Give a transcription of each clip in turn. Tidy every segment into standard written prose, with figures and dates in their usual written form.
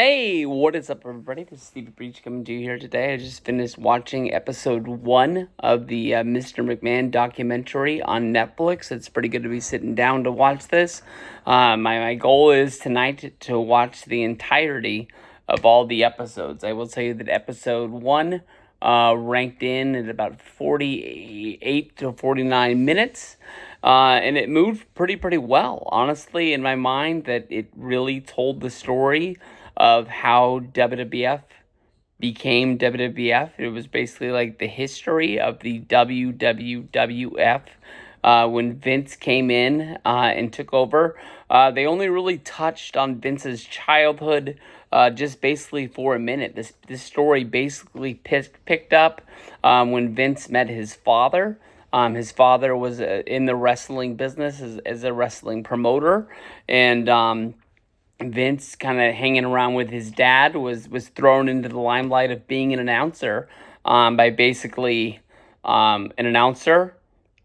Hey, what is up, everybody? This is Stevie Breach coming to you here today. I just finished watching episode 1 of the Mr. McMahon documentary on Netflix. It's pretty good to be sitting down to watch this. My goal is tonight to watch the entirety of all the episodes. I will tell you that episode 1 ranked in at about 48 to 49 minutes. And it moved pretty well, honestly, in my mind, that it really told the story of how WWF became WWF. It was basically like the history of the WWF when Vince came in and took over. They only really touched on Vince's childhood just basically for a minute. This story basically picked up when Vince met his father. His father was in the wrestling business as a wrestling promoter, and Vince, kind of hanging around with his dad, was thrown into the limelight of being an announcer by basically an announcer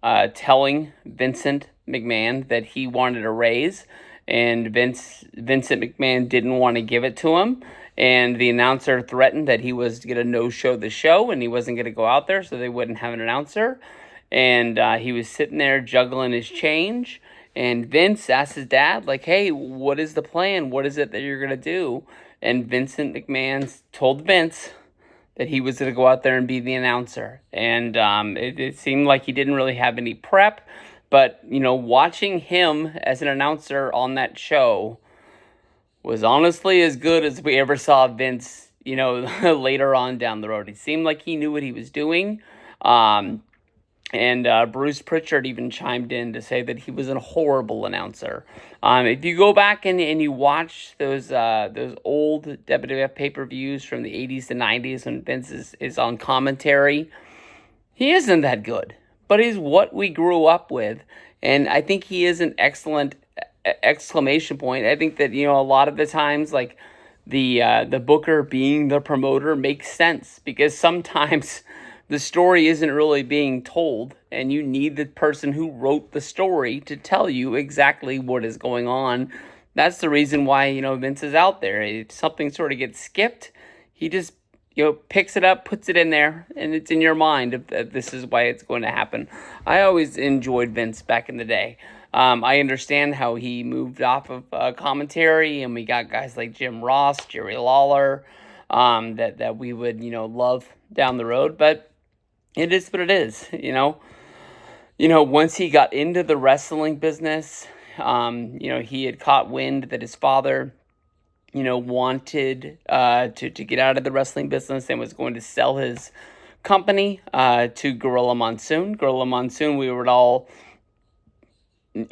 telling Vincent McMahon that he wanted a raise, and Vincent McMahon didn't want to give it to him, and the announcer threatened that he was going to no-show the show and he wasn't going to go out there, so they wouldn't have an announcer, and he was sitting there juggling his change. And Vince asked his dad, like, hey, what is the plan? What is it that you're going to do? And Vincent McMahon told Vince that he was going to go out there and be the announcer. And it seemed like he didn't really have any prep. But, watching him as an announcer on that show was honestly as good as we ever saw Vince, later on down the road. It seemed like he knew what he was doing. And Bruce Pritchard even chimed in to say that he was a horrible announcer. If you go back and you watch those old WWF pay-per-views from the 80s to 90s when Vince is on commentary, he isn't that good. But he's what we grew up with. And I think he is an excellent exclamation point. I think that, a lot of the times, like, the booker being the promoter makes sense. Because sometimes the story isn't really being told, and you need the person who wrote the story to tell you exactly what is going on. That's the reason why, Vince is out there. If something sort of gets skipped, he just, picks it up, puts it in there, and it's in your mind if this is why it's going to happen. I always enjoyed Vince back in the day. I understand how he moved off of commentary, and we got guys like Jim Ross, Jerry Lawler, that we would, love down the road, but it is what it is, once he got into the wrestling business, he had caught wind that his father, wanted to get out of the wrestling business and was going to sell his company to Gorilla Monsoon. Gorilla Monsoon, we would all,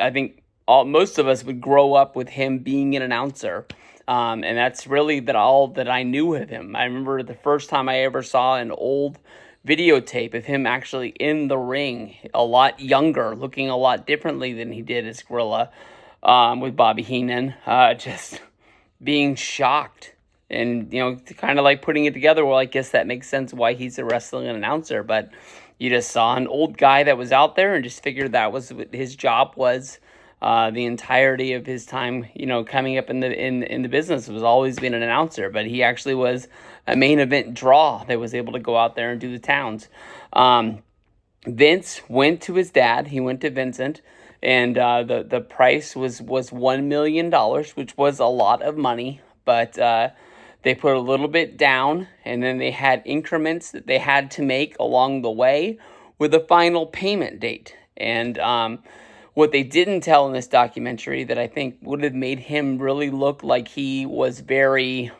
I think most of us would grow up with him being an announcer. And that's really all that I knew of him. I remember the first time I ever saw an old videotape of him actually in the ring, a lot younger, looking a lot differently than he did as Gorilla, with Bobby Heenan, just being shocked and, kind of like putting it together. Well, I guess that makes sense why he's a wrestling announcer, but you just saw an old guy that was out there and just figured that was what his job was. The entirety of his time, coming up in the business was always being an announcer, but he actually was a main event draw that was able to go out there and do the towns. Vince went to his dad. He went to Vincent, and the price was $1 million, which was a lot of money, but they put a little bit down, and then they had increments that they had to make along the way with a final payment date. And what they didn't tell in this documentary that I think would have made him really look like he was very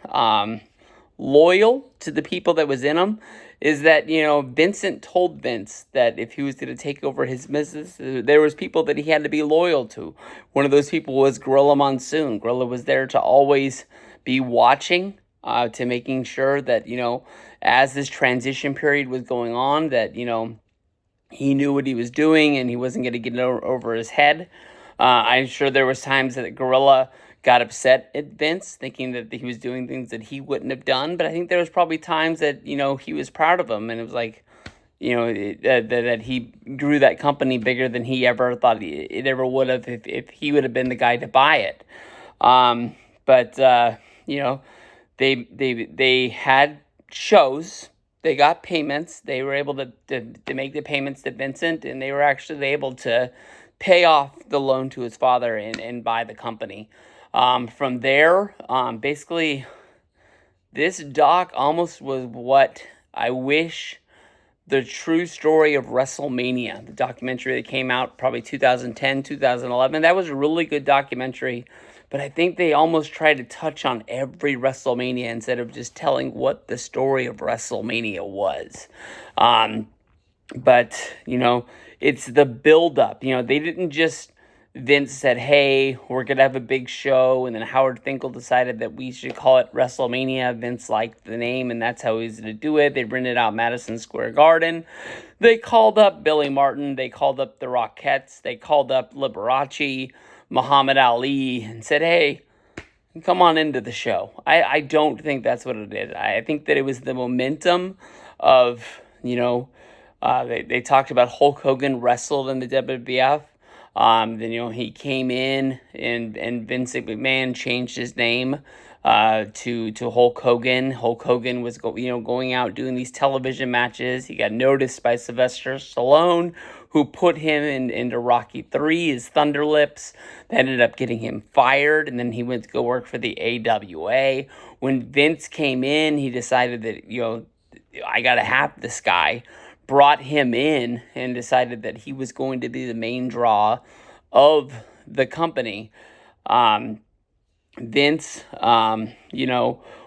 loyal to the people that was in him is that, Vincent told Vince that if he was going to take over his business, there was people that he had to be loyal to. One of those people was Gorilla Monsoon. Gorilla was there to always be watching, to making sure that, as this transition period was going on, that, he knew what he was doing and he wasn't going to get it over his head. I'm sure there was times that Gorilla got upset at Vince, thinking that he was doing things that he wouldn't have done. But I think there was probably times that, he was proud of him. And it was like, that he grew that company bigger than he ever thought it ever would have if he would have been the guy to buy it. But they had shows. They got payments. They were able to make the payments to Vincent, and they were actually able to pay off the loan to his father and buy the company. From there, basically, this doc almost was what I wish the true story of WrestleMania, the documentary that came out probably 2010, 2011. That was a really good documentary, but I think they almost tried to touch on every WrestleMania instead of just telling what the story of WrestleMania was. Um, but, it's the build-up. They didn't just, Vince said, hey, we're going to have a big show, and then Howard Finkel decided that we should call it WrestleMania. Vince liked the name, and that's how easy to do it. They rented out Madison Square Garden. They called up Billy Martin. They called up the Rockettes. They called up Liberace, Muhammad Ali, and said, hey, come on into the show. I don't think that's what it is. I think that it was the momentum of, they talked about Hulk Hogan wrestled in the WWF. Then, he came in and Vince McMahon changed his name to Hulk Hogan. Hulk Hogan was going out doing these television matches. He got noticed by Sylvester Stallone, who put him into Rocky 3 as Thunder Lips. That ended up getting him fired, and then he went to go work for the AWA. When Vince came in, he decided that, I got to have this guy. Brought him in and decided that he was going to be the main draw of the company. Vince,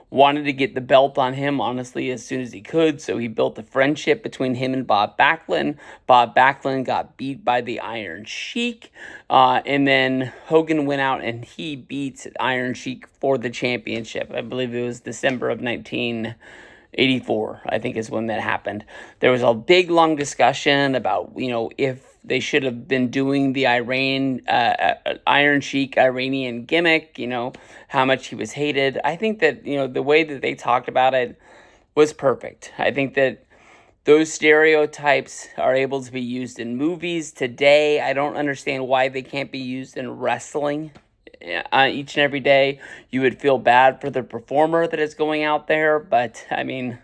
wanted to get the belt on him, honestly, as soon as he could. So he built a friendship between him and Bob Backlund. Bob Backlund got beat by the Iron Sheik. And then Hogan went out and he beat Iron Sheik for the championship. I believe it was December of 1984, I think is when that happened. There was a big, long discussion about, if they should have been doing the Iron Sheik Iranian gimmick, how much he was hated. I think that, the way that they talked about it was perfect. I think that those stereotypes are able to be used in movies today. I don't understand why they can't be used in wrestling each and every day. You would feel bad for the performer that is going out there, but I mean,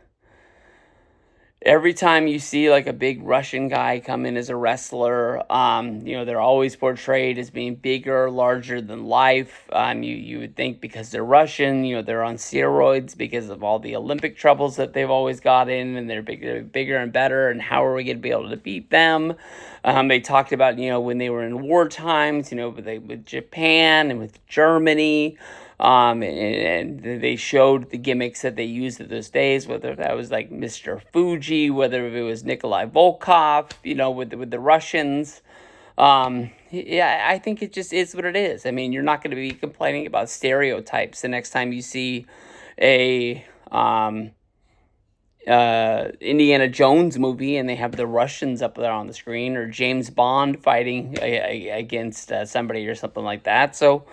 every time you see like a big Russian guy come in as a wrestler, they're always portrayed as being bigger, larger than life. You would think because they're Russian, they're on steroids because of all the Olympic troubles that they've always got in, and they're bigger and better. And how are we going to be able to beat them? They talked about when they were in war times, with Japan and with Germany. And they showed the gimmicks that they used at those days, whether that was like Mr. Fuji, whether it was Nikolai Volkov, with the Russians. I think it just is what it is. I mean, you're not going to be complaining about stereotypes the next time you see a Indiana Jones movie and they have the Russians up there on the screen, or James Bond fighting against somebody or something like that. So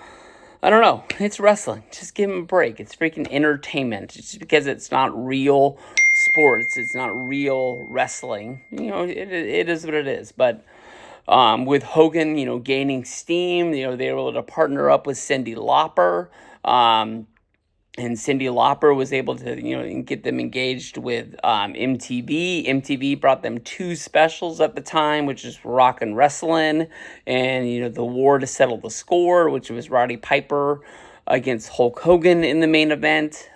I don't know. It's wrestling. Just give them a break. It's freaking entertainment. Just because it's not real sports, it's not real wrestling. It is what it is. But with Hogan, gaining steam, they were able to partner up with Cyndi Lauper. And Cyndi Lauper was able to, get them engaged with MTV. MTV brought them two specials at the time, which is Rock and Wrestling, and, The War to Settle the Score, which was Roddy Piper against Hulk Hogan in the main event.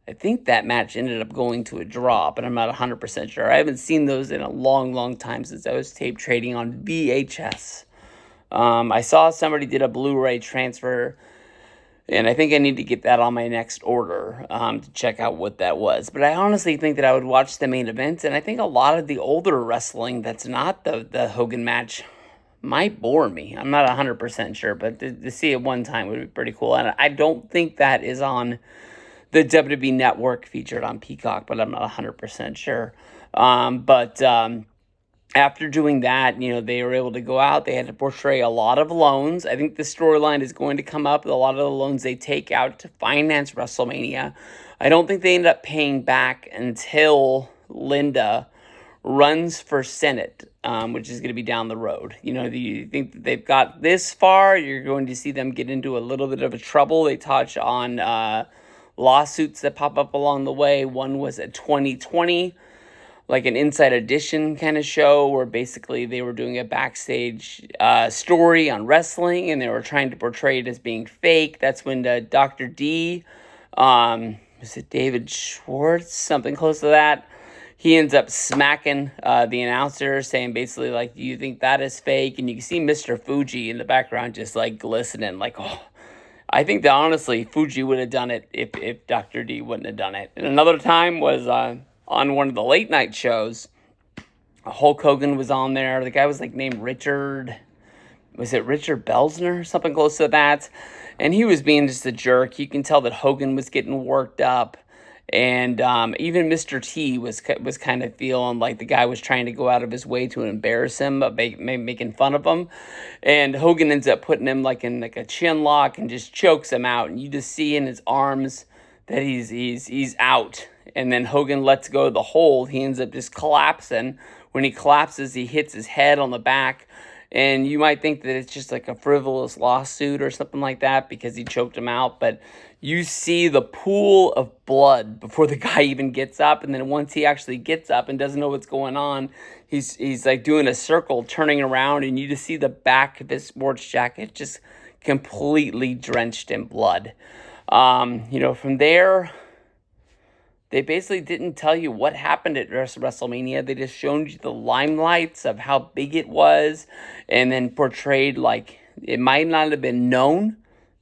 I think that match ended up going to a draw, but I'm not 100% sure. I haven't seen those in a long, long time since I was tape trading on VHS. I saw somebody did a Blu-ray transfer, and I think I need to get that on my next order to check out what that was. But I honestly think that I would watch the main event, and I think a lot of the older wrestling that's not the Hogan match might bore me. I'm not 100% sure, but to see it one time would be pretty cool. And I don't think that is on the WWE Network featured on Peacock, but I'm not 100% sure. After doing that, they were able to go out. They had to portray a lot of loans. I think the storyline is going to come up. A lot of the loans they take out to finance WrestleMania. I don't think they end up paying back until Linda runs for Senate, which is going to be down the road. You think that they've got this far, you're going to see them get into a little bit of a trouble. They touch on lawsuits that pop up along the way. One was a 2020, like an Inside Edition kind of show where basically they were doing a backstage story on wrestling and they were trying to portray it as being fake. That's when Dr. D, was it David Schwartz, something close to that? He ends up smacking the announcer, saying basically, like, do you think that is fake? And you can see Mr. Fuji in the background just, like, glistening, like, oh. I think that, honestly, Fuji would have done it if Dr. D wouldn't have done it. And another time was on one of the late-night shows. Hulk Hogan was on there. The guy was, like, named Richard. Was it Richard Belzner? Something close to that. And he was being just a jerk. You can tell that Hogan was getting worked up. And even Mr. T was kind of feeling like the guy was trying to go out of his way to embarrass him, making fun of him. And Hogan ends up putting him like in like a chin lock and just chokes him out. And you just see in his arms that he's out. And then Hogan lets go of the hold. He ends up just collapsing. When he collapses, he hits his head on the back. And you might think that it's just like a frivolous lawsuit or something like that because he choked him out. But you see the pool of blood before the guy even gets up. And then once he actually gets up and doesn't know what's going on, he's like doing a circle, turning around. And you just see the back of his sports jacket just completely drenched in blood. From there, they basically didn't tell you what happened at WrestleMania. They just showed you the limelights of how big it was and then portrayed like it might not have been known,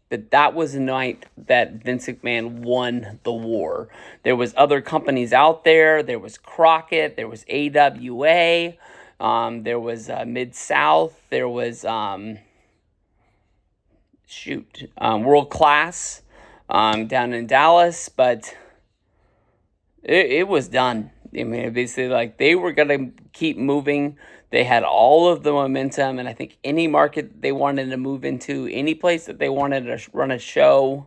but that was the night that Vince McMahon won the war. There was other companies out there. There was Crockett. There was AWA. There was Mid-South. There was, World Class down in Dallas, but it was done. I mean, basically, like, they were going to keep moving. They had all of the momentum, and I think any market they wanted to move into, any place that they wanted to run a show,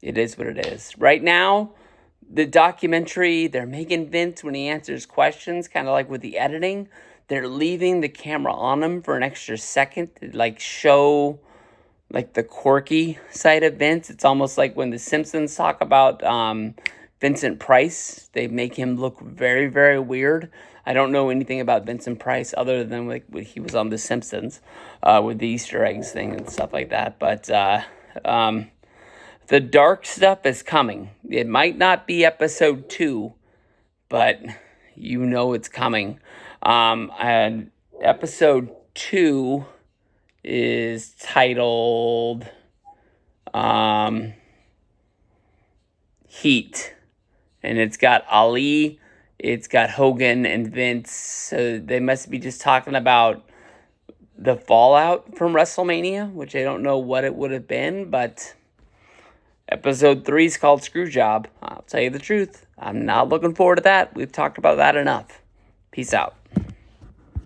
it is what it is. Right now, the documentary, they're making Vince, when he answers questions, kind of like with the editing, they're leaving the camera on him for an extra second to, like, show, like, the quirky side of Vince. It's almost like when the Simpsons talk about Vincent Price, they make him look very, very weird. I don't know anything about Vincent Price other than like he was on The Simpsons with the Easter eggs thing and stuff like that. But the dark stuff is coming. It might not be episode 2, but you know it's coming. And episode 2 is titled Heat. And it's got Ali, it's got Hogan and Vince. So they must be just talking about the fallout from WrestleMania, which I don't know what it would have been, but episode 3 is called Screwjob. I'll tell you the truth. I'm not looking forward to that. We've talked about that enough. Peace out.